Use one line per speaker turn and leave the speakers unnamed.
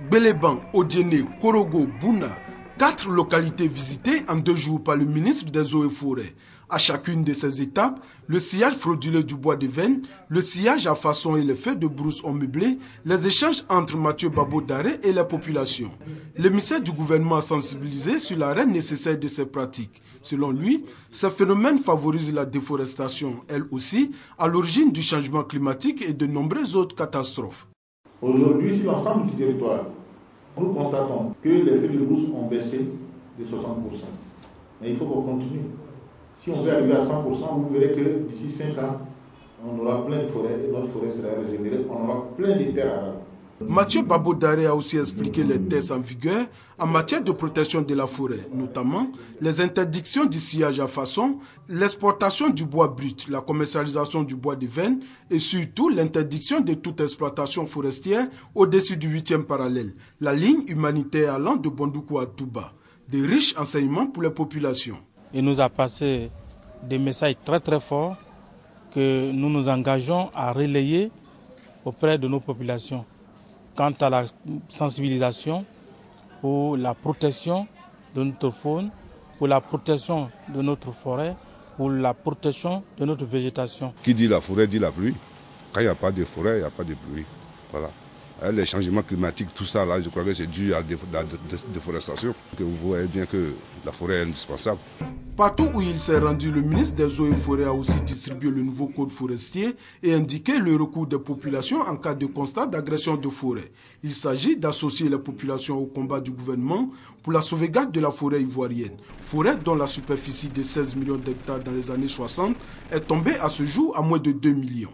Béléban, Odiéné, Korogo, Bouna, 4 localités visitées en 2 jours par le ministre des Eaux et Forêts. À chacune de ces étapes, le sillage frauduleux du bois de veine, le sillage à façon et les feux de brousse ont meublé, les échanges entre Mathieu Babo Daré et la population. L'émissaire du gouvernement a sensibilisé sur l'arrêt nécessaire de ces pratiques. Selon lui, ces phénomènes favorisent la déforestation, elle aussi, à l'origine du changement climatique et de nombreuses autres catastrophes.
Aujourd'hui, sur l'ensemble du territoire, nous constatons que les feux de brousse ont baissé de 60%. Mais il faut qu'on continue. Si on veut arriver à 100%, vous verrez que d'ici 5 ans, on aura plein de forêts et notre forêt sera régénérée, on aura plein de terres arables.
Mathieu Babo Daré a aussi expliqué les tests en vigueur en matière de protection de la forêt, notamment les interdictions du sillage à façon, l'exportation du bois brut, la commercialisation du bois de veine et surtout l'interdiction de toute exploitation forestière au-dessus du 8e parallèle, la ligne humanitaire allant de Bondoukou à Touba. De riches enseignements pour les populations.
Il nous a passé des messages très forts que nous nous engageons à relayer auprès de nos populations quant à la sensibilisation pour la protection de notre faune, pour la protection de notre forêt, pour la protection de notre végétation.
Qui dit la forêt dit la pluie. Quand il n'y a pas de forêt, il n'y a pas de pluie. Voilà. Les changements climatiques, tout ça, là, je crois que c'est dû à la déforestation. Vous voyez bien que la forêt est indispensable.
Partout où il s'est rendu, le ministre des Eaux et Forêts a aussi distribué le nouveau code forestier et indiqué le recours des populations en cas de constat d'agression de forêt. Il s'agit d'associer les populations au combat du gouvernement pour la sauvegarde de la forêt ivoirienne. Forêt dont la superficie de 16 millions d'hectares dans les années 60 est tombée à ce jour à moins de 2 millions.